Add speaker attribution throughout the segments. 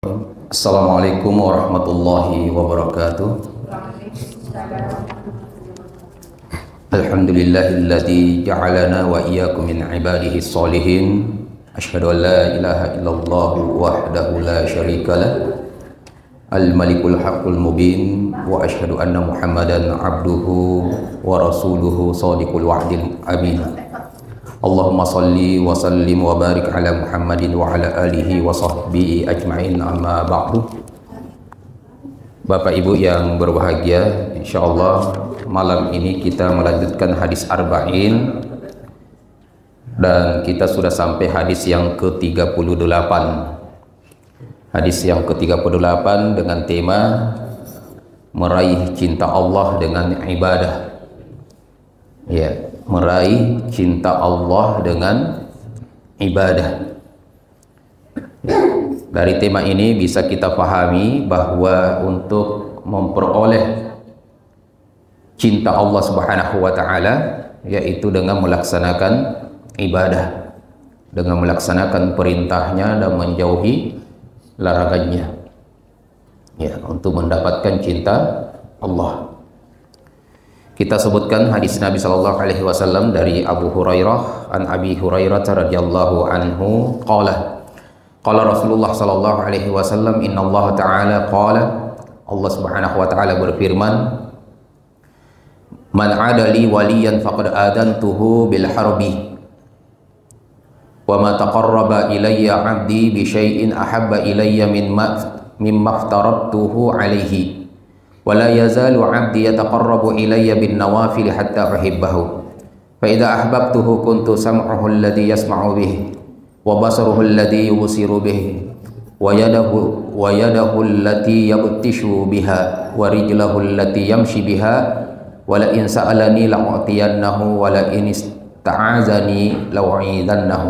Speaker 1: Assalamualaikum warahmatullahi wabarakatuh. Alhamdulillahilladzi ja'alana wa iyyakum min ibadihi sholihin. Asyhadu an la ilaha illallah wahdahu la syarikalah, al-malikul haqqul mubin, wa asyhadu anna Muhammadan abduhu wa rasuluhu shadiqul wa'dil amin. Allahumma salli wa sallim wa barik ala Muhammadin wa ala alihi wa sahbihi ajma'in, amma ba'du. Bapak Ibu yang berbahagia, insyaallah malam ini kita melanjutkan hadis arba'in dan kita sudah sampai hadis yang ke-38. Hadis yang ke-38 dengan tema meraih cinta Allah dengan ibadah. Ya, meraih cinta Allah dengan ibadah. Dari tema ini bisa kita pahami bahwa untuk memperoleh cinta Allah Subhanahu wa taala yaitu dengan melaksanakan ibadah, dengan melaksanakan perintahnya dan menjauhi larangannya. Ya, untuk mendapatkan cinta Allah. Kita sebutkan hadis Nabi sallallahu alaihi wasallam dari Abu Hurairah, an Abi Hurairah radhiyallahu anhu qala Rasulullah sallallahu alaihi wasallam, innallaha ta'ala qala, Allah Subhanahu wa taala berfirman, man 'adali waliyan faqad adantuhu bil harbi wa ma taqarraba ilayya 'abdi bi syai'in ahabba ilayya mimma aftaratuhu alaihi ولا يزال عبدي يتقرب إلي بالنوافل حتى أحبه فإذا أحببته كنت سمعه الذي يسمع به وبصره الذي يبصر به ويده التي يبطش بها ورجله التي يمشي بها ولئن سألني لأعطينه ولئن استعاذني لأعيذنه.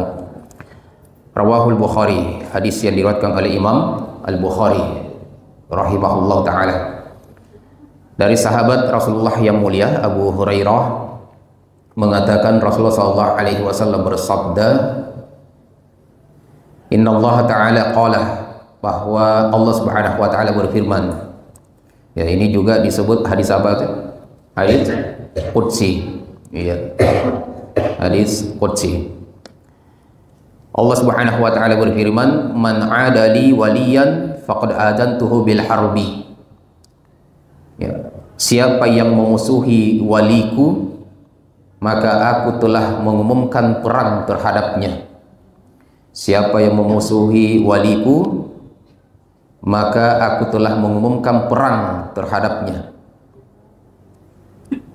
Speaker 1: Rawahul Bukhari. Hadis yang diriwayatkan oleh Imam Al-Bukhari rahimahullah ta'ala. Dari sahabat Rasulullah yang mulia Abu Hurairah mengatakan Rasulullah sallallahu alaihi wasallam bersabda, innallaha ta'ala qala, bahwa Allah Subhanahu wa taala berfirman. Ya, ini juga disebut hadis apa itu? Hadis qudsi. Iya. Hadis qudsi. Allah Subhanahu wa taala berfirman, man 'adali waliyan faqad adantuhu bil harbi. Ya, siapa yang memusuhi waliku, maka aku telah mengumumkan perang terhadapnya. Siapa yang memusuhi waliku, maka aku telah mengumumkan perang terhadapnya.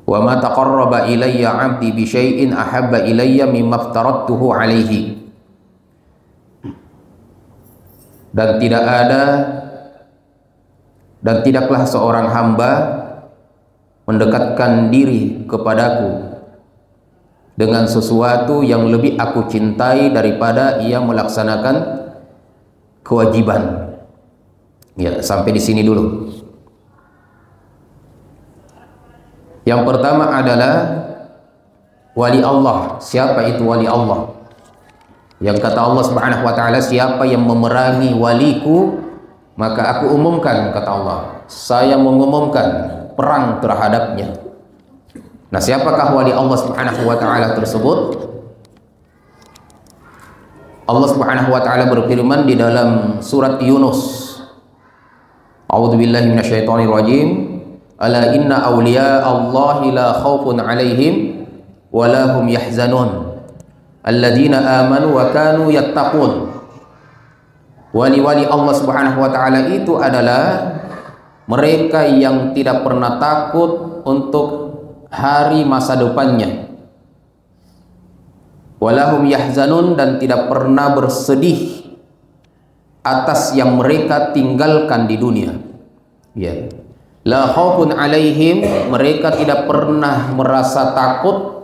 Speaker 1: Wa ma taqarraba ilayya 'abdi bi syai'in ahabba ilayya mimma aftaratuhu alaihi. Dan tidaklah seorang hamba mendekatkan diri kepadaku dengan sesuatu yang lebih aku cintai daripada ia melaksanakan kewajiban. Ya, sampai di sini dulu. Yang pertama adalah wali Allah. Siapa itu wali Allah? Yang kata Allah Subhanahu wa taala, siapa yang memerangi waliku, maka aku umumkan, kata Allah, saya mengumumkan perang terhadapnya. Nah, siapakah wali Allah Subhanahu wa taala tersebut? Allah Subhanahu wa taala berfirman di dalam surat Yunus, a'udzubillahi minasyaitonirrajim, ala inna awliya Allahi la khaufun 'alaihim wa la hum yahzanun alladzina amanu wa kanu yattaqun. Wali-wali Allah Subhanahu wa taala itu adalah mereka yang tidak pernah takut untuk hari masa depannya. Walahum yahzanun, dan tidak pernah bersedih atas yang mereka tinggalkan di dunia. Ya. La khaufun alaihim, mereka tidak pernah merasa takut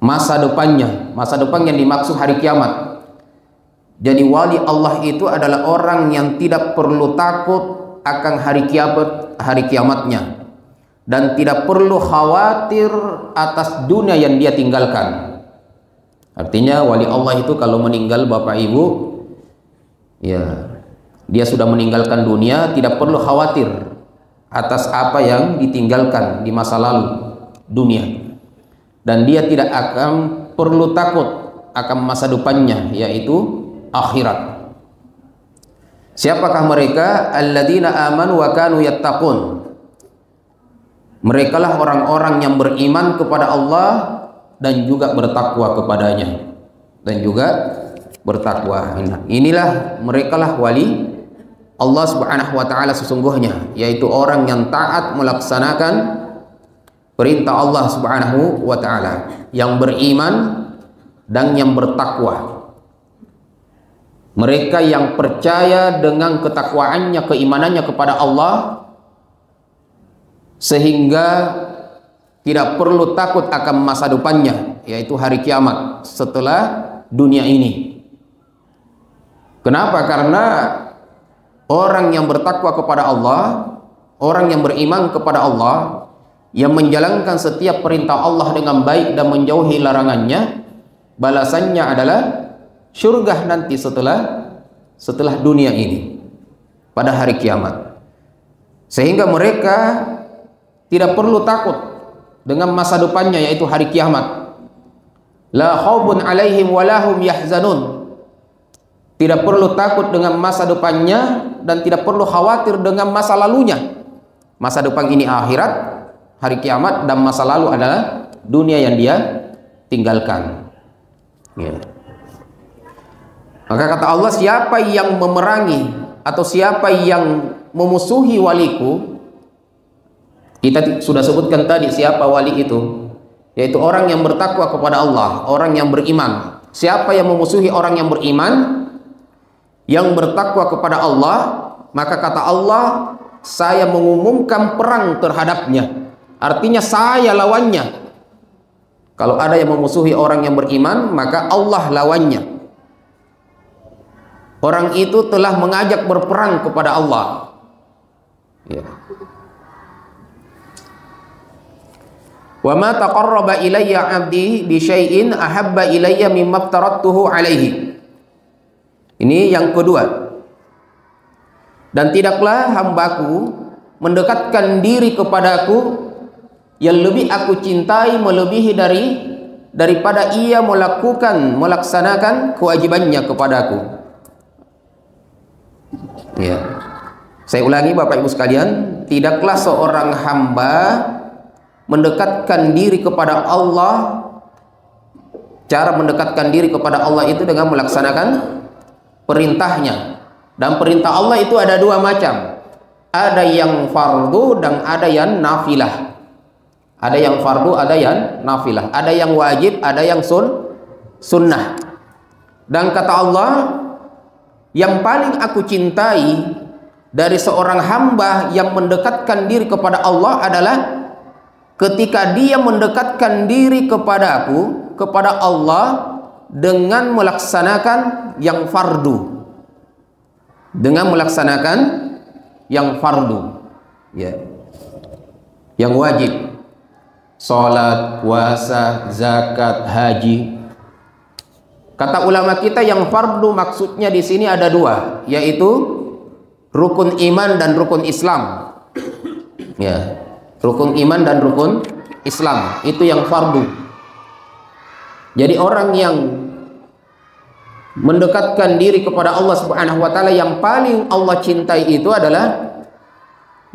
Speaker 1: masa depannya. Masa depan yang dimaksud hari kiamat. Jadi wali Allah itu adalah orang yang tidak perlu takut akan hari kiamatnya dan tidak perlu khawatir atas dunia yang dia tinggalkan. Artinya wali Allah itu kalau meninggal, Bapak Ibu, ya Dia sudah meninggalkan dunia, tidak perlu khawatir atas apa yang ditinggalkan di masa lalu dunia. Dan dia tidak akan perlu takut akan masa depannya, yaitu akhirat. Siapakah mereka? Alladzina amanu wa kanu yattaqun. Merekalah orang-orang yang beriman kepada Allah dan juga bertakwa kepadanya. Dan juga bertakwa. Inilah merekalah wali Allah Subhanahu wa taala sesungguhnya, yaitu orang yang taat melaksanakan perintah Allah Subhanahu wa taala, yang beriman dan yang bertakwa. Mereka yang percaya dengan ketakwaannya, keimanannya kepada Allah, sehingga tidak perlu takut akan masa depannya, yaitu hari kiamat setelah dunia ini. Kenapa? Karena orang yang bertakwa kepada Allah, orang yang beriman kepada Allah, yang menjalankan setiap perintah Allah dengan baik dan menjauhi larangannya, balasannya adalah surga nanti setelah dunia ini, pada hari kiamat. Sehingga mereka tidak perlu takut dengan masa depannya, yaitu hari kiamat. La khaufun alaihim walahum yahzanun. Tidak perlu takut dengan masa depannya dan tidak perlu khawatir dengan masa lalunya. Masa depan ini akhirat, hari kiamat, dan masa lalu adalah dunia yang dia tinggalkan. Ya. Maka kata Allah, siapa yang memerangi atau siapa yang memusuhi waliku, kita sudah sebutkan tadi siapa wali itu, yaitu orang yang bertakwa kepada Allah, orang yang beriman. Siapa yang memusuhi orang yang beriman, yang bertakwa kepada Allah, maka kata Allah, saya mengumumkan perang terhadapnya. Artinya saya lawannya. Kalau ada yang memusuhi orang yang beriman, maka Allah lawannya. Orang itu telah mengajak berperang kepada Allah. Ya. Wa ma taqarraba ilayya 'abdi bi syai'in ahabba ilayya mimma aftaradtuhu 'alaihi. Ini yang kedua. Dan tidaklah hambaku mendekatkan diri kepadaku yang lebih aku cintai melebihi daripada ia melaksanakan kewajibannya kepadaku. Ya. Saya ulangi Bapak Ibu sekalian, tidaklah seorang hamba mendekatkan diri kepada Allah. Cara mendekatkan diri kepada Allah itu dengan melaksanakan perintahnya. Dan perintah Allah itu ada dua macam. Ada yang fardu dan ada yang nafilah. Ada yang fardu, ada yang nafilah. Ada yang wajib, ada yang sunnah. Dan kata Allah, yang paling aku cintai dari seorang hamba yang mendekatkan diri kepada Allah adalah ketika dia mendekatkan diri kepadaku, kepada Allah, dengan melaksanakan yang fardu. Dengan melaksanakan yang fardu, ya, yang wajib, salat, puasa, zakat, haji. Kata ulama kita, yang fardu maksudnya di sini ada dua, yaitu rukun iman dan rukun Islam. Ya, rukun iman dan rukun Islam itu yang fardu. Jadi orang yang mendekatkan diri kepada Allah Subhanahu wa taala, yang paling Allah cintai itu adalah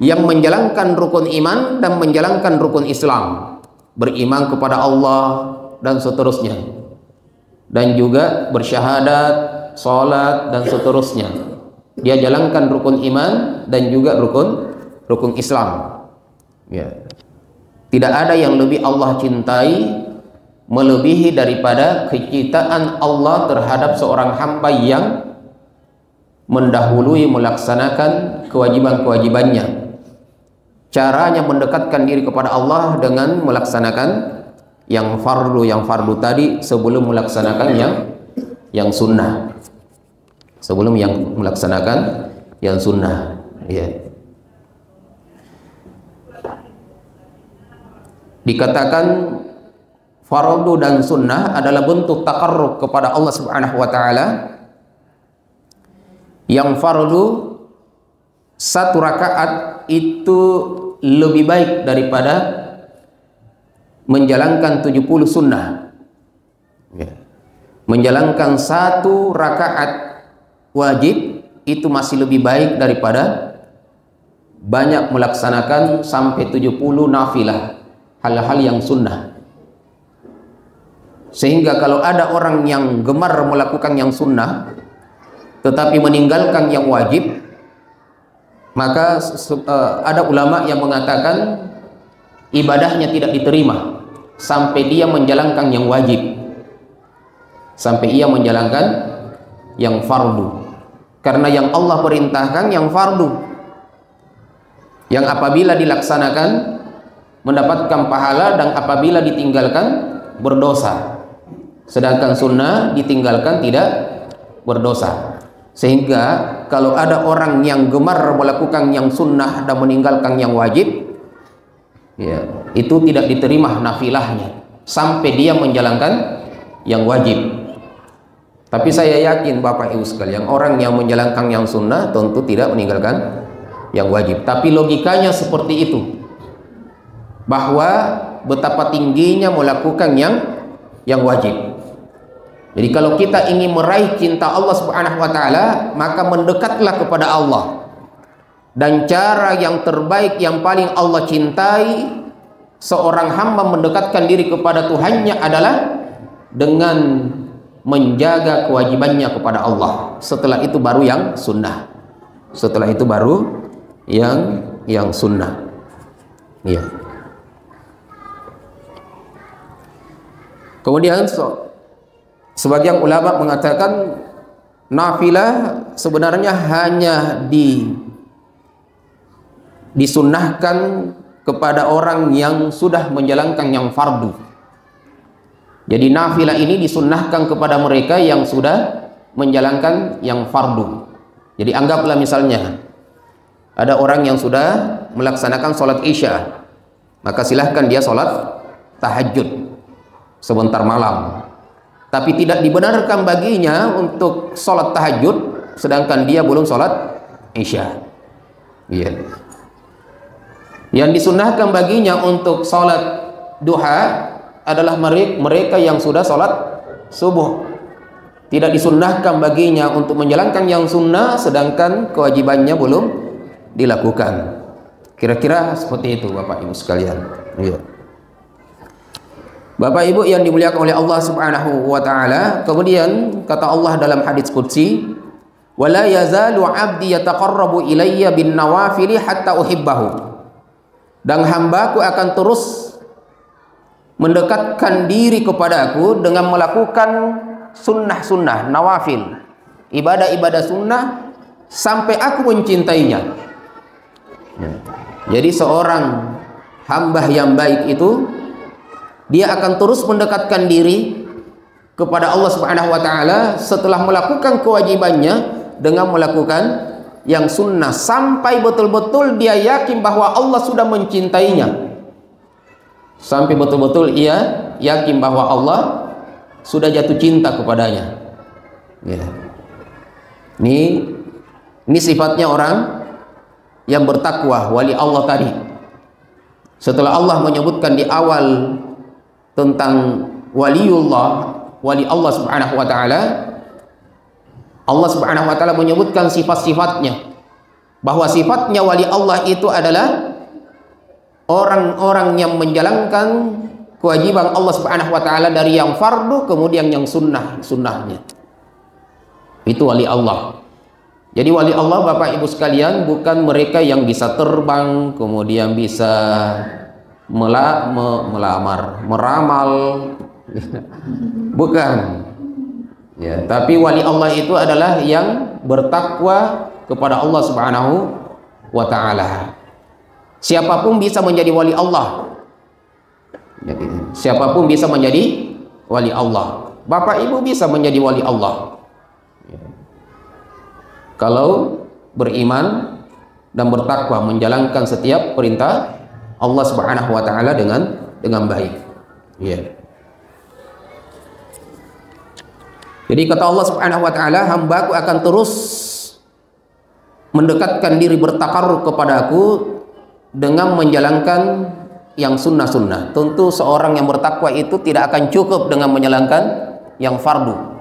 Speaker 1: yang menjalankan rukun iman dan menjalankan rukun Islam, beriman kepada Allah dan seterusnya, dan juga bersyahadat, salat dan seterusnya. Dia jalankan rukun iman dan juga rukun Islam. Ya. Tidak ada yang lebih Allah cintai melebihi daripada kecintaan Allah terhadap seorang hamba yang mendahului melaksanakan kewajiban-kewajibannya. Caranya mendekatkan diri kepada Allah dengan melaksanakan yang fardu tadi sebelum melaksanakan yang sunnah. Sebelum yang melaksanakan yang sunnah, ya. Dikatakan fardu dan sunnah adalah bentuk taqarrub kepada Allah Subhanahu wa taala. Yang fardu satu rakaat itu lebih baik daripada menjalankan 70 sunnah. Menjalankan satu rakaat wajib itu masih lebih baik daripada banyak melaksanakan sampai 70 nafilah, hal-hal yang sunnah. Sehingga kalau ada orang yang gemar melakukan yang sunnah tetapi meninggalkan yang wajib, maka ada ulama yang mengatakan ibadahnya tidak diterima sampai dia menjalankan yang wajib, sampai ia menjalankan yang fardu. Karena yang Allah perintahkan yang fardu, yang apabila dilaksanakan mendapatkan pahala dan apabila ditinggalkan berdosa. Sedangkan sunnah ditinggalkan tidak berdosa. Sehingga kalau ada orang yang gemar melakukan yang sunnah dan meninggalkan yang wajib, ya, itu tidak diterima nafilahnya sampai dia menjalankan yang wajib. Tapi saya yakin Bapak Ibu sekalian, orang yang menjalankan yang sunnah tentu tidak meninggalkan yang wajib. Tapi logikanya seperti itu, bahwa betapa tingginya melakukan yang wajib. Jadi kalau kita ingin meraih cinta Allah Subhanahu wa taala, maka mendekatlah kepada Allah. Dan cara yang terbaik yang paling Allah cintai seorang hamba mendekatkan diri kepada Tuhannya adalah dengan menjaga kewajibannya kepada Allah. Setelah itu baru yang sunnah. Setelah itu baru yang sunnah. Ya. Kemudian sebagian ulama mengatakan nafilah sebenarnya hanya disunnahkan kepada orang yang sudah menjalankan yang fardu. Jadi nafilah ini disunnahkan kepada mereka yang sudah menjalankan yang fardu. Jadi anggaplah misalnya ada orang yang sudah melaksanakan sholat isya, maka silahkan dia sholat tahajud sebentar malam. Tapi tidak dibenarkan baginya untuk sholat tahajud sedangkan dia belum sholat isya. Iya. Yang disunnahkan baginya untuk sholat duha adalah mereka yang sudah sholat subuh. Tidak disunnahkan baginya untuk menjalankan yang sunnah sedangkan kewajibannya belum dilakukan. Kira-kira seperti itu Bapak Ibu sekalian. Iya. Bapak Ibu yang dimuliakan oleh Allah Subhanahu wa taala, kemudian kata Allah dalam hadits qudsi, "Wala yazalu 'abdi yataqarrabu ilayya bin nawafili hatta uhibbahu." Dan hambaku akan terus mendekatkan diri kepadaku dengan melakukan sunnah-sunnah, nawafil, ibadah-ibadah sunnah sampai aku mencintainya. Jadi seorang hamba yang baik itu dia akan terus mendekatkan diri kepada Allah Subhanahu wa taala setelah melakukan kewajibannya dengan melakukan yang sunnah sampai betul-betul dia yakin bahwa Allah sudah mencintainya. Sampai betul-betul ia yakin bahwa Allah sudah jatuh cinta kepadanya. Ya. Ini sifatnya orang yang bertakwa, wali Allah tadi. Setelah Allah menyebutkan di awal tentang waliullah, wali Allah Subhanahu wa taala, Allah Subhanahu wa taala menyebutkan sifat-sifatnya, bahwa sifatnya wali Allah itu adalah orang-orang yang menjalankan kewajiban Allah Subhanahu wa taala dari yang fardu kemudian yang sunnahnya. Itu wali Allah. Jadi wali Allah Bapak Ibu sekalian bukan mereka yang bisa terbang kemudian bisa melamar, meramal, bukan. Ya, tapi wali Allah itu adalah yang bertakwa kepada Allah Subhanahu wa taala. Siapapun bisa menjadi wali Allah. Jadi, siapapun bisa menjadi wali Allah. Bapak Ibu bisa menjadi wali Allah. Ya. Kalau beriman dan bertakwa menjalankan setiap perintah Allah Subhanahu wa taala dengan baik. Ya. Jadi kata Allah Subhanahu wa taala, hambaku akan terus mendekatkan diri bertakarrub kepada aku dengan menjalankan yang sunnah-sunnah. Tentu seorang yang bertakwa itu tidak akan cukup dengan menjalankan yang fardu.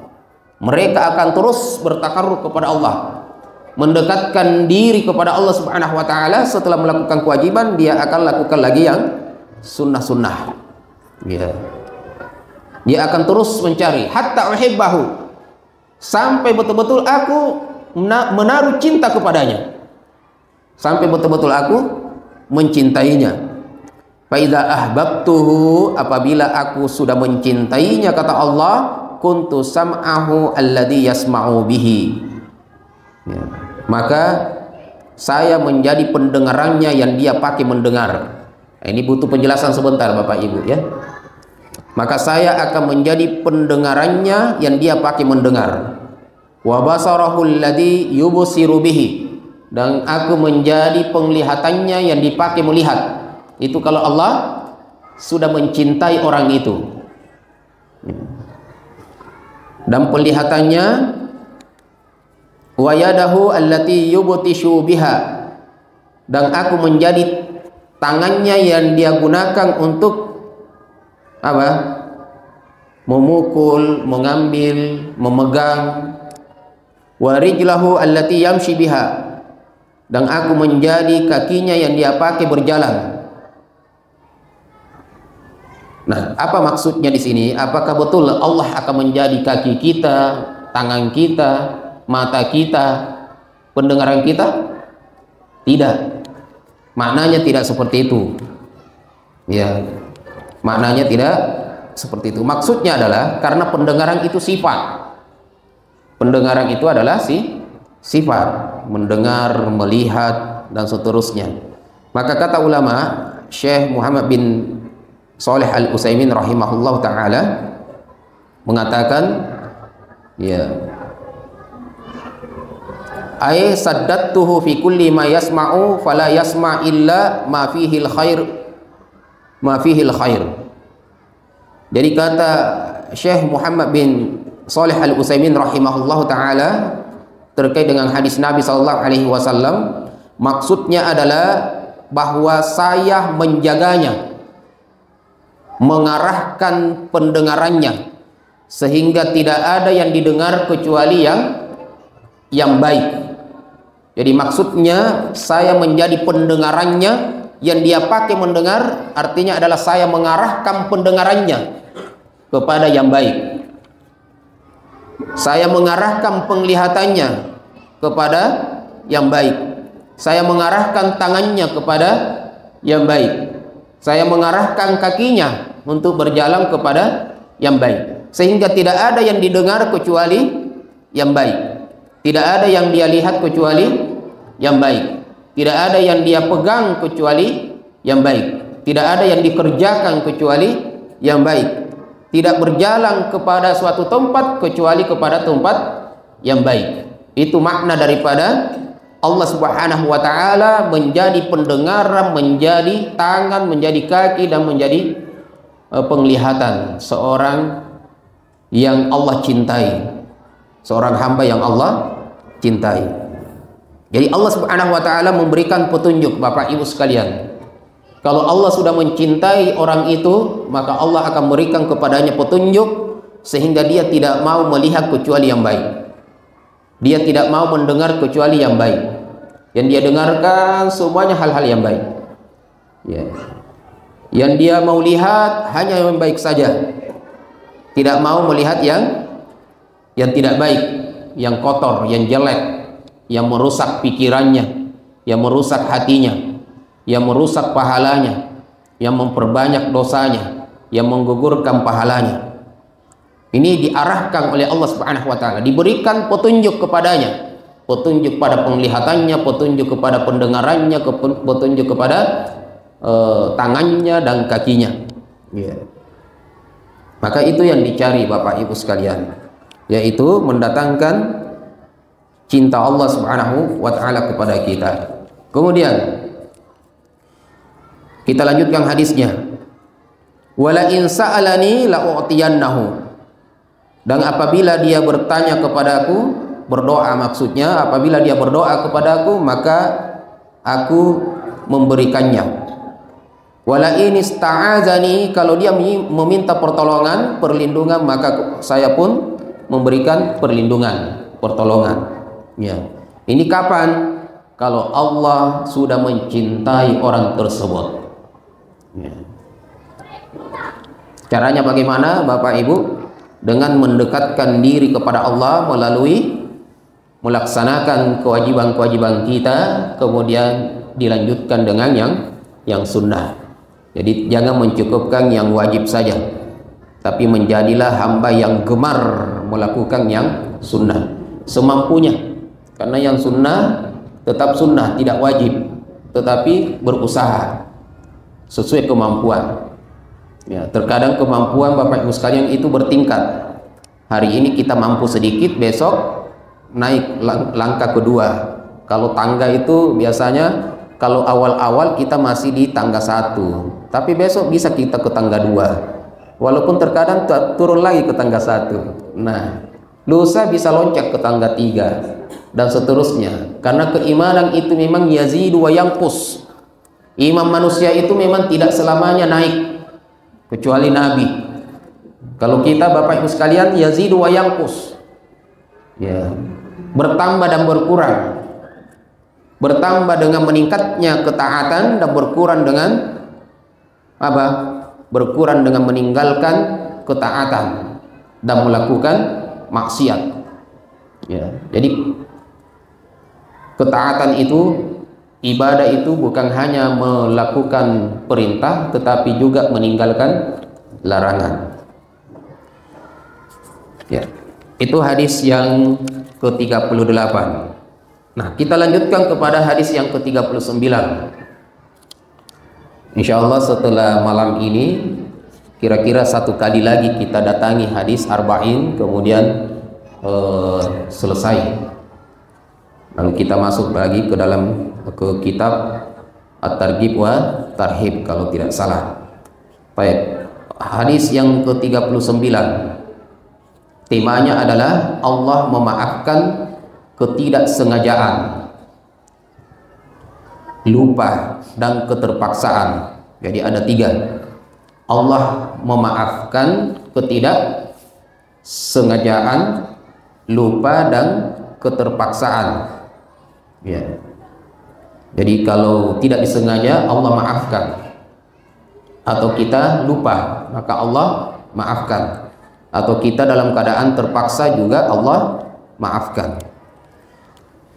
Speaker 1: Mereka akan terus bertakarrub kepada Allah, mendekatkan diri kepada Allah Subhanahu wa taala. Setelah melakukan kewajiban, dia akan lakukan lagi yang sunnah-sunnah. Ya. Dia akan terus mencari hatta uhibbahu, sampai betul-betul aku menaruh cinta kepadanya, sampai betul-betul aku mencintainya. Fa idza ahbabtuhu, apabila aku sudah mencintainya, kata Allah, kuntu sam'ahu alladhi yasma'u bihi, ya, maka saya menjadi pendengarannya yang dia pakai mendengar. Ini butuh penjelasan sebentar Bapak Ibu ya. Maka saya akan menjadi pendengarannya yang dia pakai mendengar. Wa basarahu alladhi yubsiru bihi, dan aku menjadi penglihatannya yang dipakai melihat. Itu kalau Allah sudah mencintai orang itu. Dan penglihatannya, wa yadahu allati yubtishu biha, dan aku menjadi tangannya yang dia gunakan untuk apa? Memukul, mengambil, memegang. Wa rijlahu allati yamshi biha, dan aku menjadi kakinya yang dia pakai berjalan. Nah, apa maksudnya di sini? Apakah betul Allah akan menjadi kaki kita, tangan kita, mata kita, pendengaran kita? Tidak. Maknanya tidak seperti itu. Ya. Maknanya tidak seperti itu. Maksudnya adalah karena pendengaran itu sifat. Pendengaran itu adalah sifat, mendengar, melihat, dan seterusnya. Maka kata ulama, Syekh Muhammad bin Shalih Al-Utsaimin rahimahullah ta'ala mengatakan, ya, ay saddatuhu fi kulli ma yasma'u fala yasma' illa ma fihi al-khair, ma fihi al-khair. Jadi kata Syekh Muhammad bin Shalih Al-Utsaimin rahimahullah ta'ala terkait dengan hadis Nabi SAW, maksudnya adalah bahwa saya menjaganya, mengarahkan pendengarannya sehingga tidak ada yang didengar kecuali yang baik. Jadi maksudnya saya menjadi pendengarannya yang dia pakai mendengar, artinya adalah saya mengarahkan pendengarannya kepada yang baik. Saya mengarahkan penglihatannya kepada yang baik. Saya mengarahkan tangannya kepada yang baik. Saya mengarahkan kakinya untuk berjalan kepada yang baik, sehingga tidak ada yang didengar kecuali yang baik, tidak ada yang dia lihat kecuali yang baik, tidak ada yang dia pegang kecuali yang baik, tidak ada yang dikerjakan kecuali yang baik, tidak berjalan kepada suatu tempat kecuali kepada tempat yang baik. Itu makna daripada Allah Subhanahu wa ta'ala menjadi pendengaran, menjadi tangan, menjadi kaki, dan menjadi penglihatan seorang yang Allah cintai, seorang hamba yang Allah cintai. Jadi Allah Subhanahu wa ta'ala memberikan petunjuk Bapak Ibu sekalian. Kalau Allah sudah mencintai orang itu, maka Allah akan memberikan kepadanya petunjuk sehingga dia tidak mau melihat kecuali yang baik. Dia tidak mau mendengar kecuali yang baik. Yang dia dengarkan semuanya hal-hal yang baik. Ya. Yang dia mau lihat hanya yang baik saja. Tidak mau melihat yang tidak baik, yang kotor, yang jelek, yang merusak pikirannya, yang merusak hatinya, yang merusak pahalanya, yang memperbanyak dosanya, yang menggugurkan pahalanya. Ini diarahkan oleh Allah Subhanahu wa ta'ala, diberikan petunjuk kepadanya, petunjuk pada penglihatannya, petunjuk kepada pendengarannya, petunjuk kepada tangannya dan kakinya. Yeah. Maka itu yang dicari Bapak Ibu sekalian, yaitu mendatangkan cinta Allah Subhanahu wa ta'ala kepada kita. Kemudian kita lanjutkan hadisnya. Wala in sa'alani la'u'tiyannahu, dan apabila dia bertanya kepadaku, berdoa maksudnya apabila dia berdoa kepadaku maka aku memberikannya. Wala in ista'azani, kalau dia meminta pertolongan, perlindungan, maka saya pun memberikan perlindungan, pertolongan. Ya. Ini kapan? Kalau Allah sudah mencintai orang tersebut. Ya. Caranya bagaimana, Bapak Ibu? Dengan mendekatkan diri kepada Allah melalui melaksanakan kewajiban-kewajiban kita, kemudian dilanjutkan dengan yang sunnah. Jadi jangan mencukupkan yang wajib saja, tapi menjadilah hamba yang gemar melakukan yang sunnah semampunya. Karena yang sunnah tetap sunnah, tidak wajib, tetapi berusaha sesuai kemampuan. Ya, terkadang kemampuan Bapak Ibu sekalian itu bertingkat. Hari ini kita mampu sedikit, besok naik langkah kedua. Kalau tangga itu biasanya kalau awal-awal kita masih di tangga 1, tapi besok bisa kita ke tangga 2, walaupun terkadang turun lagi ke tangga 1. Nah, lusa bisa loncat ke tangga 3 dan seterusnya. Karena keimanan itu memang yazidu wa yanqus. Iman manusia itu memang tidak selamanya naik, kecuali Nabi. Kalau kita Bapak Ibu sekalian yazidu wa yanqus, ya, bertambah dan berkurang. Bertambah dengan meningkatnya ketaatan dan berkurang dengan apa? Berkurang dengan meninggalkan ketaatan dan melakukan maksiat. Ya, jadi ketaatan itu, ibadah itu bukan hanya melakukan perintah tetapi juga meninggalkan larangan. Ya, itu hadis yang ke-38. Nah, kita lanjutkan kepada hadis yang ke-39. Insya Allah setelah malam ini kira-kira 1 kali lagi kita datangi hadis arba'in, kemudian selesai. Lalu kita masuk lagi ke dalam kitab At-Targhib wa Tarhib kalau tidak salah. Baik, hadis yang ke-39 temanya adalah Allah memaafkan ketidaksengajaan, lupa dan keterpaksaan. Jadi ada 3. Allah memaafkan ketidaksengajaan, lupa dan keterpaksaan. Ya. Jadi kalau tidak disengaja Allah maafkan, atau kita lupa maka Allah maafkan, atau kita dalam keadaan terpaksa juga Allah maafkan.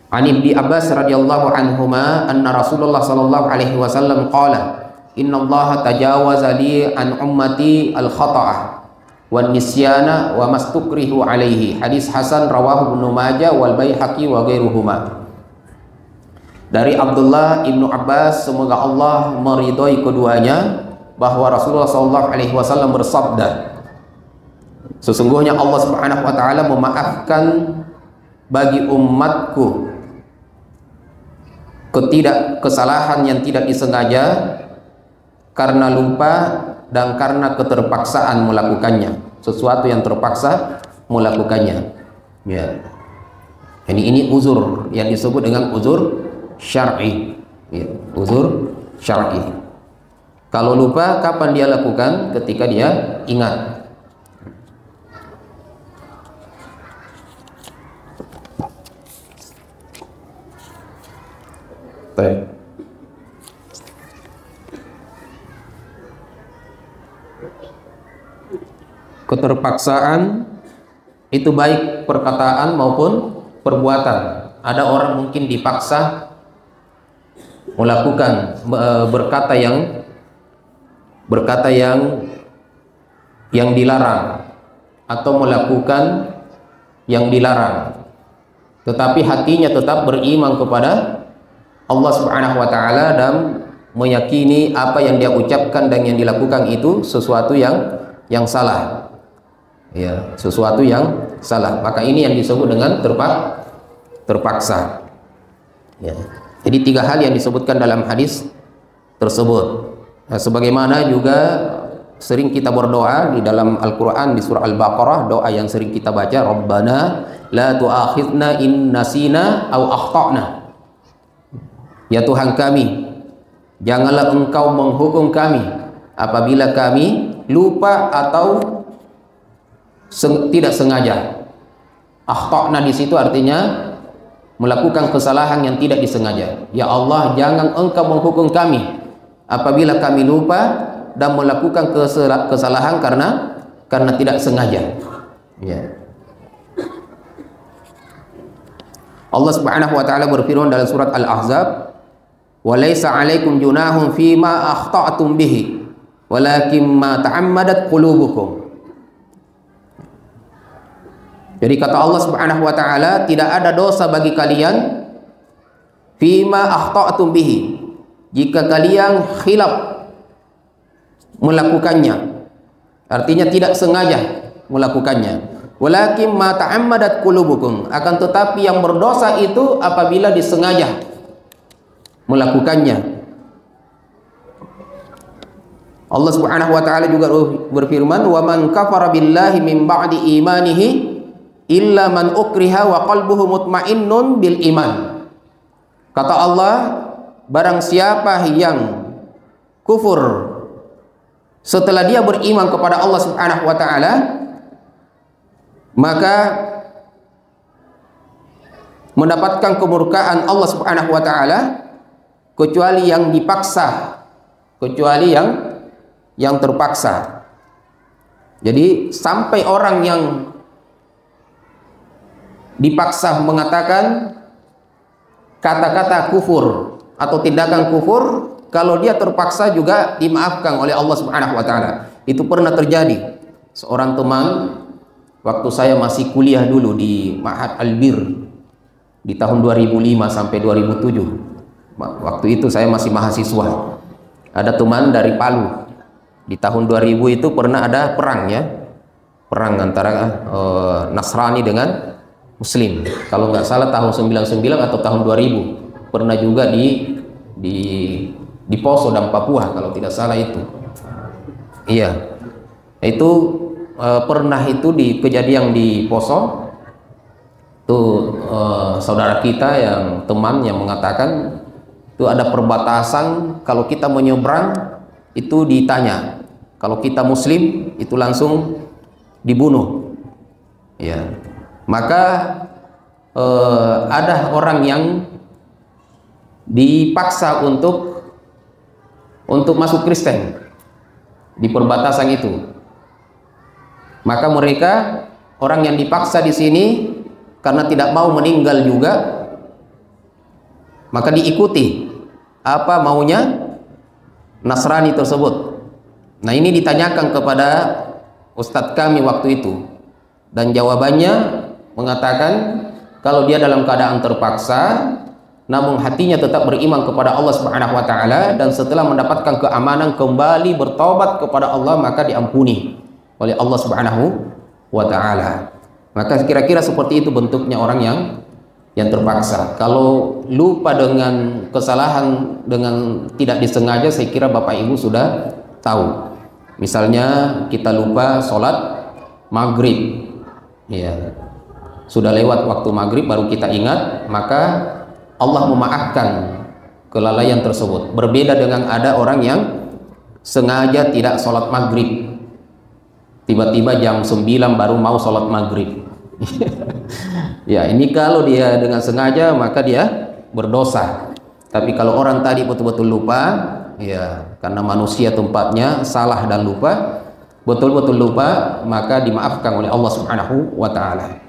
Speaker 1: An Ibni Abbas radhiyallahu anhuma anna Rasulullah sallallahu alaihi wasallam qala innallaha tajawaza li an ummati al-khata'ah wan nisyana wa mastukrihu alaihi. Hadis hasan rawahu Ibnu Majah wal Baihaqi wa ghairuhuma. Dari Abdullah Ibnu Abbas, semoga Allah meridhai keduanya, bahwa Rasulullah sallallahu alaihi wasallam bersabda, sesungguhnya Allah Subhanahu wa taala memaafkan bagi umatku kesalahan yang tidak disengaja, karena lupa dan karena keterpaksaan melakukannya, sesuatu yang terpaksa melakukannya. Ya. Ini uzur yang disebut dengan uzur syar'i. Ya, uzur syar'i. Kalau lupa kapan dia lakukan? Ketika dia ingat. Baik. Keterpaksaan itu baik perkataan maupun perbuatan. Ada orang mungkin dipaksa melakukan berkata yang dilarang atau melakukan yang dilarang, tetapi hatinya tetap beriman kepada Allah Subhanahu wa taala dan meyakini apa yang dia ucapkan dan yang dilakukan itu sesuatu yang salah. Ya, sesuatu yang salah. Maka ini yang disebut dengan terpaksa. Ya. Jadi 3 hal yang disebutkan dalam hadis tersebut. Nah, sebagaimana juga sering kita berdoa di dalam Al-Quran di surah Al-Baqarah, doa yang sering kita baca, Rabbana la tu'akhidna in nasina aw akhtana. Ya Tuhan kami, janganlah Engkau menghukum kami apabila kami lupa atau tidak sengaja. Akhtana di situ artinya melakukan kesalahan yang tidak disengaja. Ya Allah, jangan Engkau menghukum kami apabila kami lupa dan melakukan kesalahan karena tidak sengaja. Ya. Allah Subhanahu wa taala berfirman dalam surat Al-Ahzab, "Walaysa 'alaikum junahun fima akhta'tum bihi, walakin ma ta'ammadat qulubukum." Jadi kata Allah Subhanahu wa taala, tidak ada dosa bagi kalian fima akhta'tum bihi, jika kalian khilaf melakukannya. Artinya tidak sengaja melakukannya. Walakin ma ta'ammadat qulubukum, akan tetapi yang berdosa itu apabila disengaja melakukannya. Allah Subhanahu wa taala juga berfirman, "Wa man kafara billahi min ba'di imanihi illa man ukriha wa qalbuhu mutmainnun bil iman." Kata Allah, barang siapa yang kufur setelah dia beriman kepada Allah Subhanahu wa taala, maka mendapatkan kemurkaan Allah Subhanahu wa taala kecuali yang dipaksa, kecuali yang terpaksa. Jadi sampai orang yang dipaksa mengatakan kata-kata kufur atau tindakan kufur, kalau dia terpaksa juga dimaafkan oleh Allah Subhanahu wa taala. Itu pernah terjadi. Seorang teman waktu saya masih kuliah dulu di Ma'had Al-Bir di tahun 2005 sampai 2007. Waktu itu saya masih mahasiswa. Ada teman dari Palu. Di tahun 2000 itu pernah ada perang, ya. Perang antara Nasrani dengan Muslim. Kalau nggak salah tahun 99 atau tahun 2000. Pernah juga di Poso dan Papua kalau tidak salah itu. Iya. Itu pernah itu di kejadian di Poso tuh, saudara kita yang teman yang mengatakan itu ada perbatasan, kalau kita menyeberang itu ditanya, kalau kita Muslim itu langsung dibunuh. Ya, maka ada orang yang dipaksa untuk masuk Kristen di perbatasan itu. Maka mereka, orang yang dipaksa di sini karena tidak mau meninggal juga, maka diikuti apa maunya Nasrani tersebut. Nah, ini ditanyakan kepada ustadz kami waktu itu, dan jawabannya mengatakan kalau dia dalam keadaan terpaksa namun hatinya tetap beriman kepada Allah Subhanahu wa taala, dan setelah mendapatkan keamanan kembali bertobat kepada Allah, maka diampuni oleh Allah Subhanahu wa taala. Maka kira-kira seperti itu bentuknya orang yang terpaksa. Kalau lupa dengan kesalahan, dengan tidak disengaja, saya kira Bapak Ibu sudah tahu. Misalnya kita lupa sholat maghrib, ya, sudah lewat waktu maghrib baru kita ingat, maka Allah memaafkan kelalaian tersebut. Berbeda dengan ada orang yang sengaja tidak sholat maghrib, tiba-tiba jam 9 baru mau sholat maghrib. Ya, ini kalau dia dengan sengaja maka dia berdosa. Tapi kalau orang tadi betul-betul lupa, ya, karena manusia tempatnya salah dan lupa, betul-betul lupa, maka dimaafkan oleh Allah Subhanahu wa taala.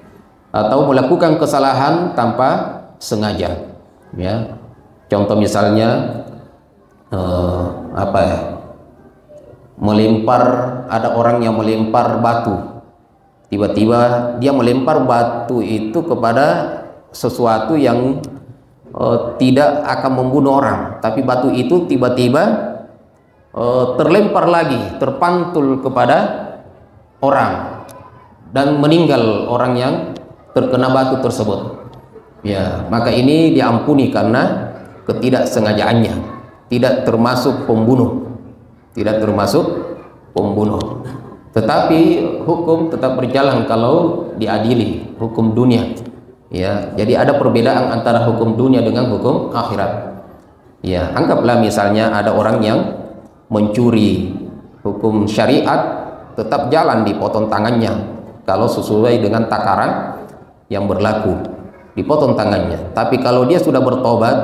Speaker 1: Atau melakukan kesalahan tanpa sengaja, ya. Contoh misalnya melempar, ada orang yang melempar batu, tiba-tiba dia melempar batu itu kepada sesuatu yang tidak akan membunuh orang, tapi batu itu tiba-tiba terlempar lagi, terpantul kepada orang dan meninggal orang yang terkena batu tersebut. Ya, maka ini diampuni karena ketidaksengajaannya, tidak termasuk pembunuh, tidak termasuk pembunuh. Tetapi hukum tetap berjalan kalau diadili, hukum dunia. Ya, jadi ada perbedaan antara hukum dunia dengan hukum akhirat. Ya, anggaplah misalnya ada orang yang mencuri, hukum syariat tetap jalan, dipotong tangannya kalau sesuai dengan takaran yang berlaku, dipotong tangannya. Tapi kalau dia sudah bertobat,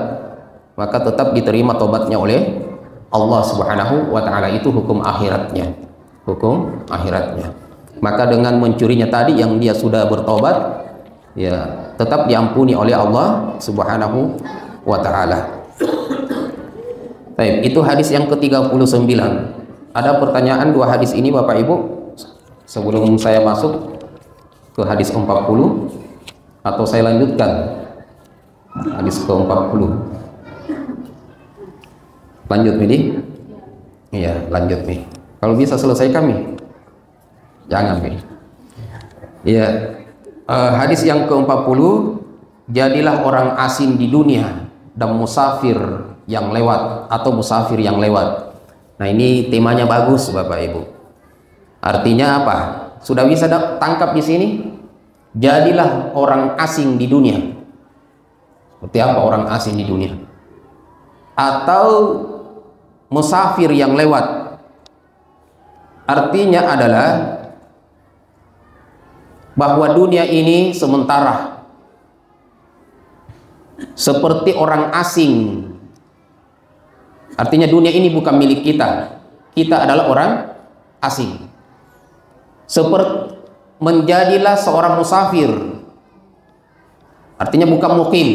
Speaker 1: maka tetap diterima tobatnya oleh Allah Subhanahu wa taala. Itu hukum akhiratnya, hukum akhiratnya. Maka dengan mencurinya tadi yang dia sudah bertobat, ya tetap diampuni oleh Allah Subhanahu wa taala. Baik, itu hadis yang ke-39. Ada pertanyaan dua hadis ini Bapak Ibu sebelum saya masuk ke hadis 40, atau saya lanjutkan hadis ke-40? Lanjut nih? Iya, lanjut nih. Kalau bisa selesai kami. Jangan nih. Iya. Hadis yang ke-40, jadilah orang asing di dunia dan musafir yang lewat, atau musafir yang lewat. Nah, ini temanya bagus Bapak Ibu. Artinya apa? Sudah bisa tangkap di sini? Jadilah orang asing di dunia. Seperti apa orang asing di dunia? Atau musafir yang lewat. Artinya adalah bahwa dunia ini sementara, seperti orang asing. Artinya dunia ini bukan milik kita. Kita adalah orang asing. Seperti menjadilah seorang musafir. Artinya bukan mukim.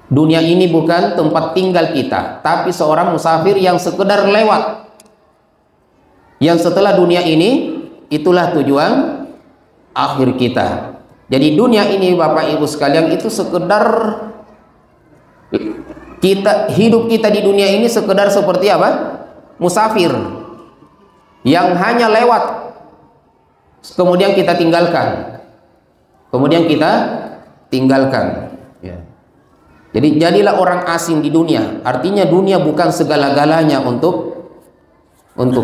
Speaker 1: Dunia ini bukan tempat tinggal kita, tapi seorang musafir yang sekedar lewat. Yang setelah dunia ini, itulah tujuan akhir kita. Jadi dunia ini Bapak Ibu sekalian itu sekedar hidup kita di dunia ini sekedar seperti apa? Musafir yang hanya lewat, kemudian kita tinggalkan, ya. Jadi jadilah orang asing di dunia. Artinya dunia bukan segala-galanya untuk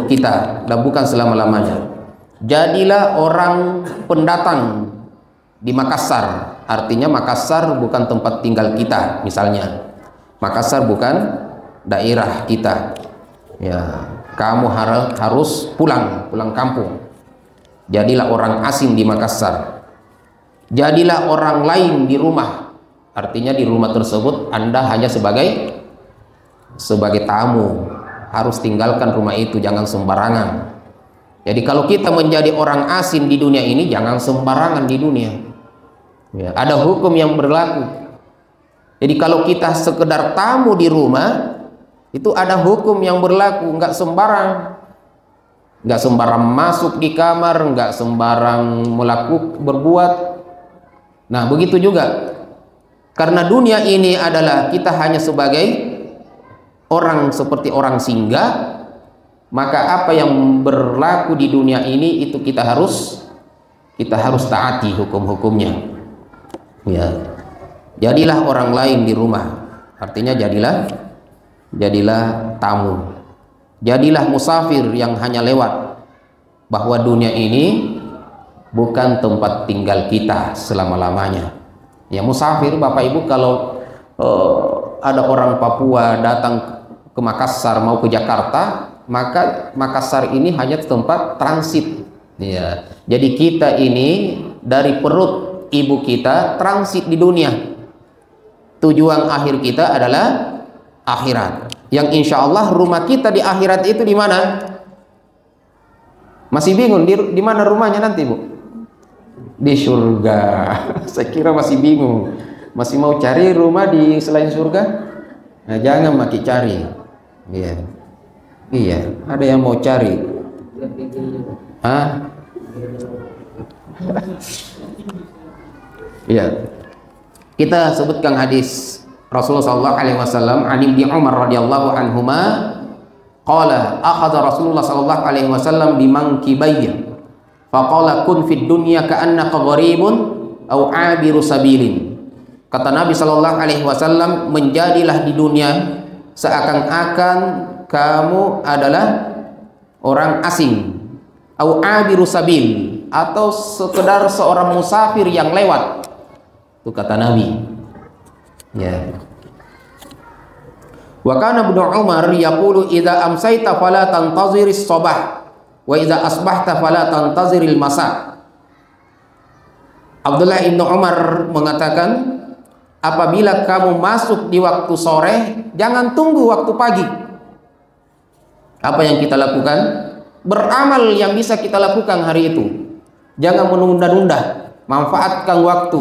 Speaker 1: kita, dan bukan selama-lamanya. Jadilah orang pendatang di Makassar. Artinya Makassar bukan tempat tinggal kita, misalnya. Makassar bukan daerah kita. Ya, kamu harus pulang kampung. Jadilah orang asing di Makassar. Jadilah orang lain di rumah. Artinya di rumah tersebut Anda hanya sebagai tamu. Harus tinggalkan rumah itu, jangan sembarangan. Jadi kalau kita menjadi orang asing di dunia ini, jangan sembarangan di dunia. Ya, ada hukum yang berlaku. Jadi kalau kita sekedar tamu di rumah, itu ada hukum yang berlaku, nggak sembarang masuk di kamar, nggak sembarang berbuat. Nah, begitu juga. Karena dunia ini adalah kita hanya sebagai orang, seperti orang singgah, maka apa yang berlaku di dunia ini itu kita harus taati hukum-hukumnya. Ya. Jadilah orang lain di rumah. Artinya jadilah tamu. Jadilah musafir yang hanya lewat. Bahwa dunia ini bukan tempat tinggal kita selama-lamanya. Ya, musafir Bapak Ibu, kalau ada orang Papua datang ke Makassar mau ke Jakarta, maka Makassar ini hanya tempat transit. Ya. Jadi kita ini dari perut ibu kita transit di dunia. Tujuan akhir kita adalah akhirat. Yang insya Allah rumah kita di akhirat itu di mana? Masih bingung di mana rumahnya nanti, Bu? Di surga. Saya kira masih bingung. Masih mau cari rumah di selain surga? Nah, jangan makin cari. Iya. Iya, ada yang mau cari. Hah? Iya. Kita sebutkan hadis Rasulullah sallallahu alaihi wasallam, an Ibnu Umar radhiyallahu anhuma qala akhadha Rasulullah sallallahu alaihi wasallam bimankibayya faqala kun fid dunya ka'annaka gharibun aw 'abiru sabilin. Kata Nabi sallallahu alaihi wasallam, menjadilah di dunia seakan-akan kamu adalah orang asing, au abiru sabil, atau sekedar seorang musafir yang lewat. Itu kata Nabi. Ya. Wa kana Ibnu Umar yaqulu idza amsayta fala tantaziris sabah wa idza asbahta fala tantaziril masa. Abdullah Ibnu Umar mengatakan, apabila kamu masuk di waktu sore, jangan tunggu waktu pagi. Apa yang kita lakukan? Beramal yang bisa kita lakukan hari itu. Jangan menunda-nunda. Manfaatkan waktu.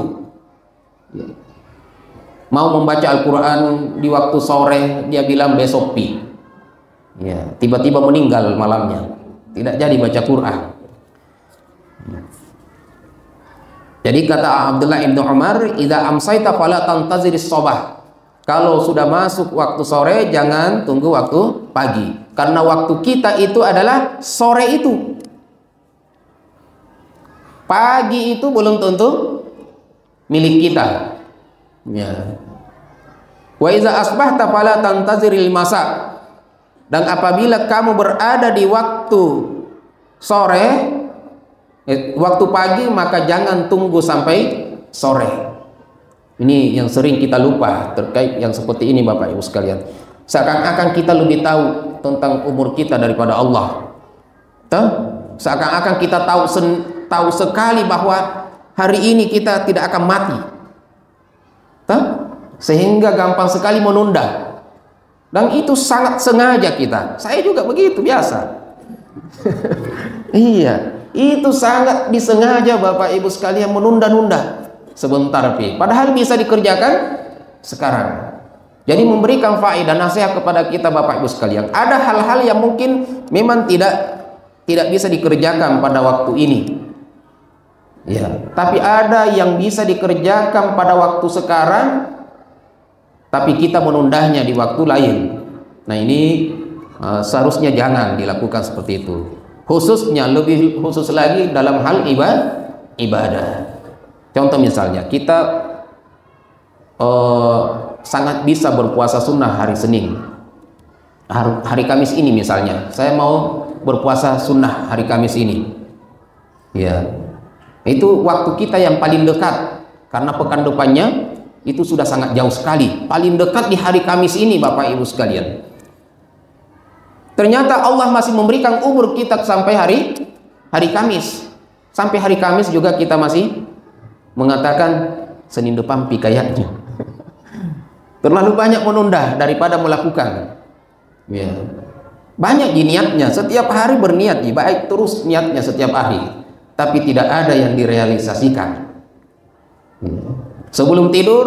Speaker 1: Mau membaca Al-Quran di waktu sore, dia bilang besok pi. Ya, tiba-tiba meninggal malamnya. Tidak jadi baca Quran. Jadi kata Abdullah Ibnu Umar, idza amsayta fala tantaziris sabah. Kalau sudah masuk waktu sore, jangan tunggu waktu pagi. Karena waktu kita itu adalah sore itu. Pagi itu belum tentu milik kita. Ya. Wa idza asbahta fala tantaziril masa. Dan apabila kamu berada di waktu sore, waktu pagi, maka jangan tunggu sampai sore. Ini yang sering kita lupa terkait yang seperti ini, Bapak Ibu sekalian. Seakan-akan kita lebih tahu tentang umur kita daripada Allah. Seakan-akan kita tahu sekali bahwa hari ini kita tidak akan mati. Sehingga gampang sekali menunda. Dan itu sangat sengaja kita. Saya juga begitu, biasa. Iya. Itu sangat disengaja Bapak Ibu sekalian menunda-nunda sebentar pi. Padahal bisa dikerjakan sekarang. Jadi memberikan faedah nasihat kepada kita Bapak Ibu sekalian. Ada hal-hal yang mungkin memang tidak bisa dikerjakan pada waktu ini. Ya, tapi ada yang bisa dikerjakan pada waktu sekarang, tapi kita menundanya di waktu lain. Nah ini seharusnya jangan dilakukan seperti itu. Khususnya, lebih khusus lagi dalam hal ibadah. Contoh misalnya, kita sangat bisa berpuasa sunnah hari Senin. Hari Kamis ini misalnya, saya mau berpuasa sunnah hari Kamis ini. Ya, itu waktu kita yang paling dekat. Karena pekan depannya itu sudah sangat jauh sekali. Paling dekat di hari Kamis ini Bapak Ibu sekalian. Ternyata Allah masih memberikan umur kita sampai hari Kamis. Sampai hari Kamis juga kita masih mengatakan Senin depan pi kayaknya. Terlalu banyak menunda daripada melakukan. Ya. Banyak di niatnya, setiap hari berniat, baik terus niatnya setiap hari, tapi tidak ada yang direalisasikan. Ya. Sebelum tidur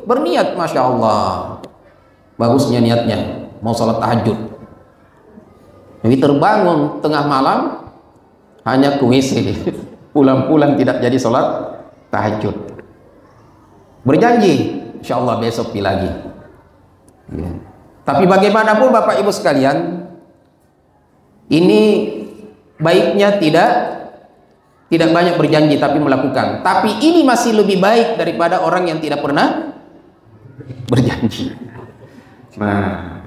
Speaker 1: berniat, Masya Allah, bagusnya niatnya, mau sholat tahajud. Jadi terbangun tengah malam hanya ke WC, pulang-pulang tidak jadi sholat tahajud. Berjanji, insya Allah besok pi lagi. Ya. Tapi bagaimanapun Bapak Ibu sekalian, ini baiknya tidak banyak berjanji tapi melakukan. Tapi ini masih lebih baik daripada orang yang tidak pernah berjanji. Nah,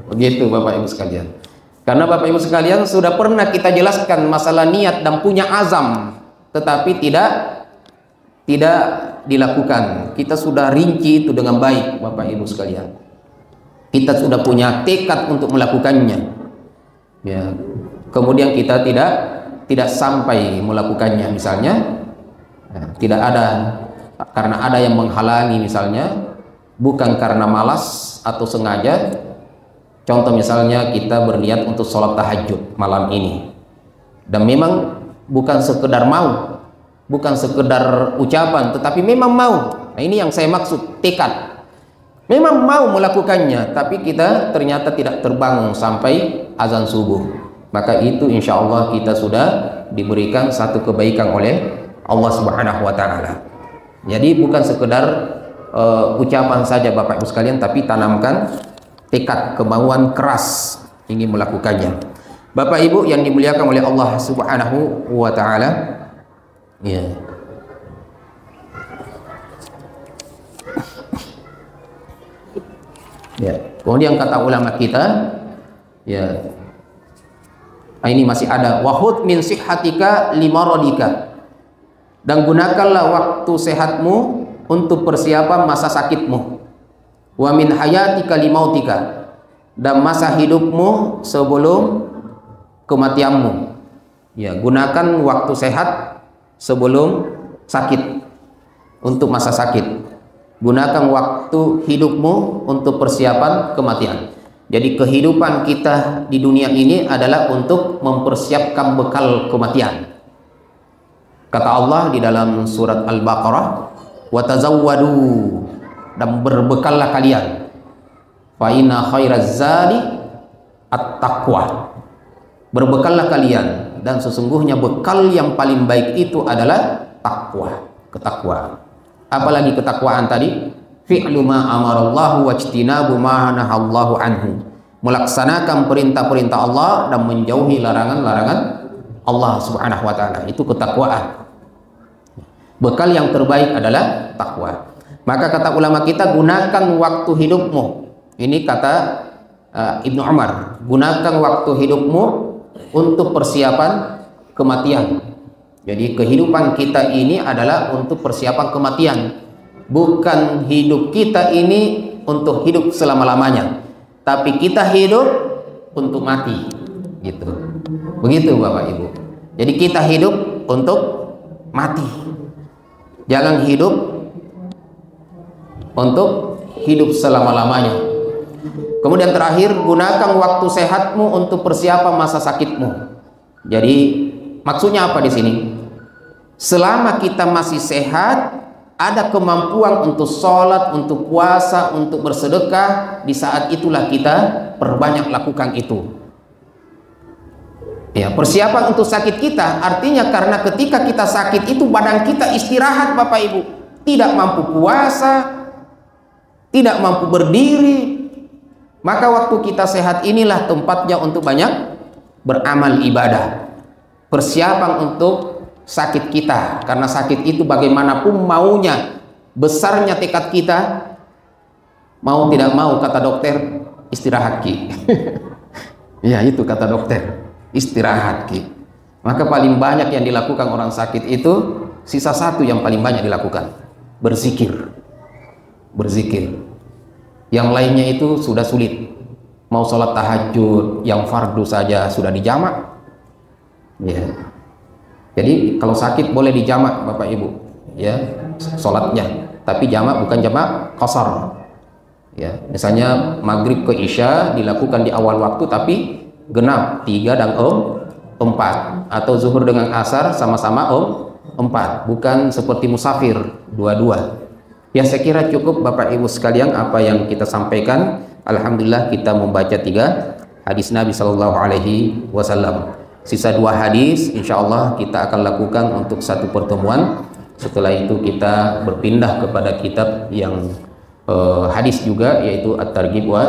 Speaker 1: begitu Bapak Ibu sekalian. Karena Bapak Ibu sekalian sudah pernah kita jelaskan masalah niat dan punya azam, tetapi tidak dilakukan. Kita sudah rinci itu dengan baik Bapak Ibu sekalian. Kita sudah punya tekad untuk melakukannya. Ya. Kemudian kita tidak sampai melakukannya, misalnya tidak ada karena ada yang menghalangi, misalnya bukan karena malas atau sengaja. Contoh misalnya kita berniat untuk sholat tahajud malam ini, dan memang bukan sekedar mau, bukan sekedar ucapan, tetapi memang mau. Nah ini yang saya maksud, tekad. Memang mau melakukannya, tapi kita ternyata tidak terbangun sampai azan subuh. Maka itu insya Allah kita sudah diberikan satu kebaikan oleh Allah Subhanahu Wa Taala. Jadi bukan sekedar ucapan saja Bapak Ibu sekalian, tapi tanamkan tekad, kemauan keras ingin melakukannya. Bapak Ibu yang dimuliakan oleh Allah Subhanahu Wa Taala, ya. Ya. Kemudian kata ulama kita, ya, Nah, ini masih ada. Wahud min sihhatika limaradika. Dan gunakanlah waktu sehatmu untuk persiapan masa sakitmu. Wa min hayatika limautika. Dan masa hidupmu sebelum kematianmu. Ya, gunakan waktu sehat sebelum sakit, untuk masa sakit. Gunakan waktu hidupmu untuk persiapan kematian. Jadi kehidupan kita di dunia ini adalah untuk mempersiapkan bekal kematian. Kata Allah di dalam surat Al-Baqarah, "Wa tazawwadu," dan berbekallah kalian. Fa inna khairaz zadi at-taqwa. Berbekallah kalian, dan sesungguhnya bekal yang paling baik itu adalah takwa, ketakwaan. Apalagi ketakwaan tadi? Fi'lu ma amarallahu wajtinabu ma nahallahu anhu. Melaksanakan perintah-perintah Allah dan menjauhi larangan-larangan Allah Subhanahu wa taala. Itu ketakwaan. Bekal yang terbaik adalah takwa. Maka kata ulama kita, gunakan waktu hidupmu. Ini kata Ibnu Umar, gunakan waktu hidupmu untuk persiapan kematian. Jadi kehidupan kita ini adalah untuk persiapan kematian. Bukan hidup kita ini untuk hidup selama-lamanya, tapi kita hidup untuk mati, gitu. Begitu Bapak Ibu. Jadi kita hidup untuk mati. Jangan hidup untuk hidup selama-lamanya. Kemudian terakhir, gunakan waktu sehatmu untuk persiapan masa sakitmu. Jadi maksudnya apa di sini? Selama kita masih sehat, ada kemampuan untuk sholat, untuk puasa, untuk bersedekah, di saat itulah kita perbanyak lakukan itu. Ya, persiapan untuk sakit kita artinya karena ketika kita sakit itu badan kita istirahat Bapak Ibu, tidak mampu puasa, tidak mampu berdiri. Maka waktu kita sehat inilah tempatnya untuk banyak beramal ibadah. Persiapan untuk sakit kita, karena sakit itu bagaimanapun maunya, besarnya tekad kita, mau tidak mau kata dokter, istirahat Ki. Ya itu kata dokter, istirahat Ki. Maka paling banyak yang dilakukan orang sakit itu sisa satu yang paling banyak dilakukan, berzikir. Berzikir. Yang lainnya itu sudah sulit. Mau sholat tahajud yang fardu saja sudah dijamak. Ya. Jadi kalau sakit boleh dijamak Bapak Ibu, ya, sholatnya. Tapi jamak bukan jamak qasar. Ya, misalnya maghrib ke isya dilakukan di awal waktu tapi genap 3 dan 4, atau zuhur dengan asar sama-sama 4, bukan seperti musafir 2-2. Ya, saya kira cukup Bapak Ibu sekalian apa yang kita sampaikan. Alhamdulillah kita membaca 3 hadis Nabi Shallallahu Alaihi Wasallam. Sisa 2 hadis insya Allah kita akan lakukan untuk satu pertemuan. Setelah itu kita berpindah kepada kitab yang hadis juga, yaitu At-Targhib wa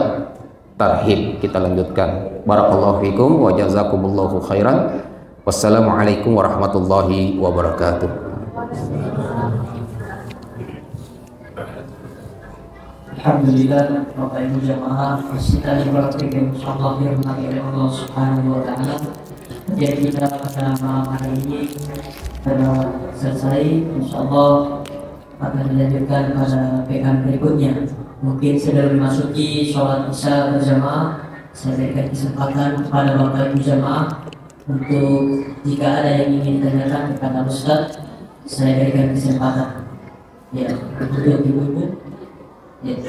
Speaker 1: Tarhib. Kita lanjutkan. Barakallahu fikum wa jazakumullahu khairan. Wassalamualaikum warahmatullahi wabarakatuh.
Speaker 2: Alhamdulillah, Bapak Ibu jamaah, kita diberkati insyaallah dirahmati oleh Allah Subhanahu wa taala. Jadi kita pada malam hari ini sudah selesai, insyaallah akan dilanjutkan pada pekan berikutnya. Mungkin sudah memasuki sholat isya berjamaah, saya berikan kesempatan kepada Bapak Ibu jamaah untuk jika ada yang ingin ditanyakan kepada Ustaz, saya berikan kesempatan. Ya, untuk ibu-ibu. Ya.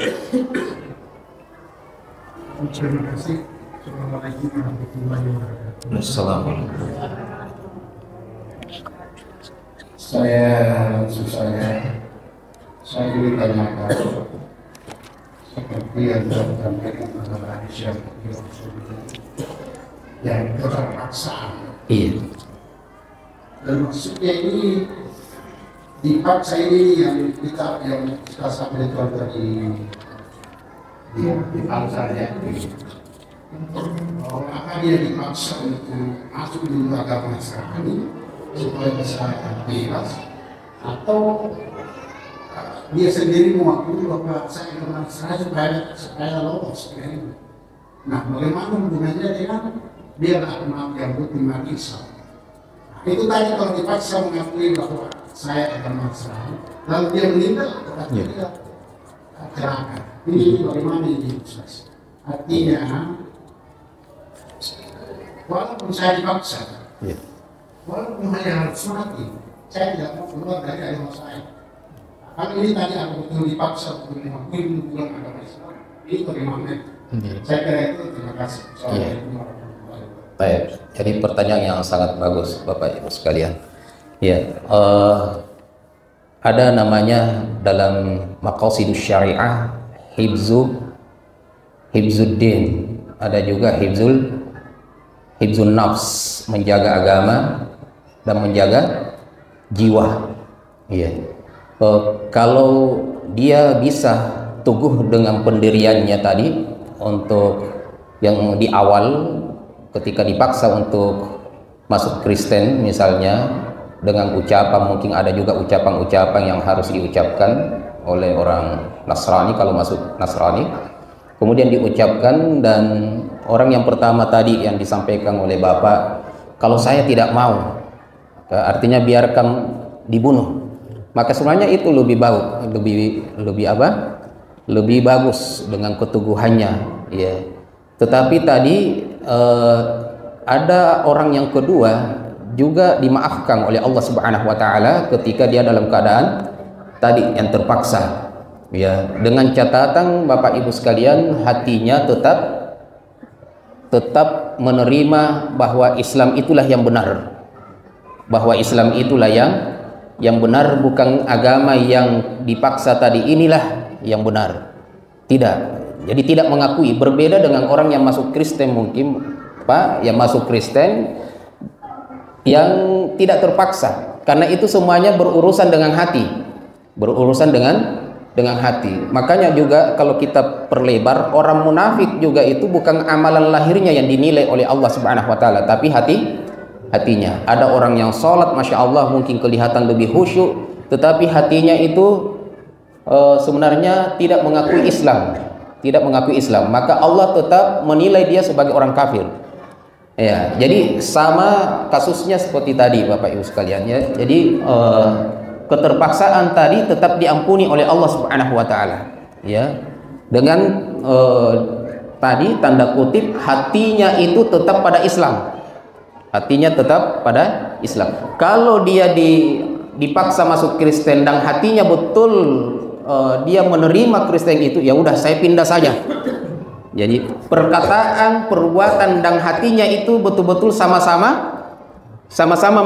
Speaker 3: Terima kasih. Assalamualaikum warahmatullahi wabarakatuh.
Speaker 1: Assalamualaikum.
Speaker 3: Saya ditanyakan seperti yang disampaikan oleh Aisyah yang keterpaksaan.
Speaker 1: Iya.
Speaker 3: Dan maksudnya ini dipaksa ini yang kita sampai tadi dipaksa ya. Apakah dia dipaksa untuk masuk di agama Islam ini supaya masyarakat bebas, atau dia sendiri mewakili bahwa saya kenal saya supaya lolos? Nah, bagaimana hubungannya dengan dia nggak mengakui yang iman Islam. Nah, itu tadi kalau dipaksa mengakui bahwa saya agama Islam, lalu dia meninggal, berarti dia celaka. Ini bagaimana ini Ustaz? Artinya, walaupun saya dipaksa, walaupun saya harus mati, saya tidak mau keluar dari agama saya. Karena ini tadi aku betul dipaksa untuk mengakui hubungan agama Islam. Ini bagaimana? Saya kira itu, terima kasih.
Speaker 1: Baik, jadi pertanyaan yang sangat bagus Bapak Ibu sekalian. Ya, ada namanya dalam maqasidus syariah hibzuddin, ada juga hibzun nafs, menjaga agama dan menjaga jiwa. Iya. Kalau dia bisa teguh dengan pendiriannya tadi untuk yang di awal ketika dipaksa untuk masuk Kristen misalnya, dengan ucapan, mungkin ada juga ucapan-ucapan yang harus diucapkan oleh orang Nasrani kalau masuk Nasrani, kemudian diucapkan, dan orang yang pertama tadi yang disampaikan oleh Bapak, kalau saya tidak mau, artinya biarkan dibunuh, maka sebenarnya itu lebih bagus dengan keteguhannya, ya. Tetapi tadi ada orang yang kedua juga dimaafkan oleh Allah Subhanahu wa taala ketika dia dalam keadaan tadi yang terpaksa, ya, dengan catatan Bapak Ibu sekalian, hatinya tetap menerima bahwa Islam itulah yang benar, bahwa Islam itulah yang benar, bukan agama yang dipaksa tadi inilah yang benar, tidak. Jadi tidak mengakui, berbeda dengan orang yang masuk Kristen, mungkin Pak yang masuk Kristen yang tidak terpaksa, karena itu semuanya berurusan dengan hati, berurusan dengan hati. Makanya juga kalau kita perlebar, orang munafik juga itu bukan amalan lahirnya yang dinilai oleh Allah Subhanahu wa taala, tapi hatinya. Ada orang yang sholat, masya Allah, mungkin kelihatan lebih khusyuk, tetapi hatinya itu sebenarnya tidak mengakui Islam, maka Allah tetap menilai dia sebagai orang kafir. Ya, jadi sama kasusnya seperti tadi Bapak Ibu sekalian, ya. Jadi keterpaksaan tadi tetap diampuni oleh Allah Subhanahu wa taala, ya. Dengan tadi tanda kutip hatinya itu tetap pada Islam. Hatinya tetap pada Islam. Kalau dia dipaksa masuk Kristen dan hatinya betul dia menerima Kristen itu, ya udah saya pindah saja. Jadi perkataan, perbuatan dan hatinya itu betul-betul sama-sama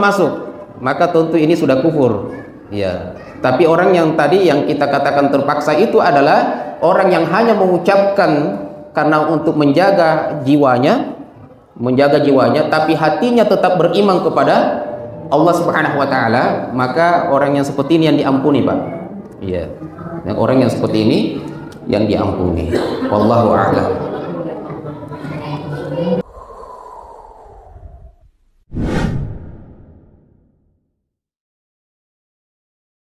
Speaker 1: masuk, maka tentu ini sudah kufur, ya. Tapi orang yang tadi yang kita katakan terpaksa itu adalah orang yang hanya mengucapkan karena untuk menjaga jiwanya, tapi hatinya tetap beriman kepada Allah Subhanahu wa taala, maka orang yang seperti ini yang diampuni, Pak. Iya. Yang orang yang seperti ini yang diampuni. Wallahu a'lam.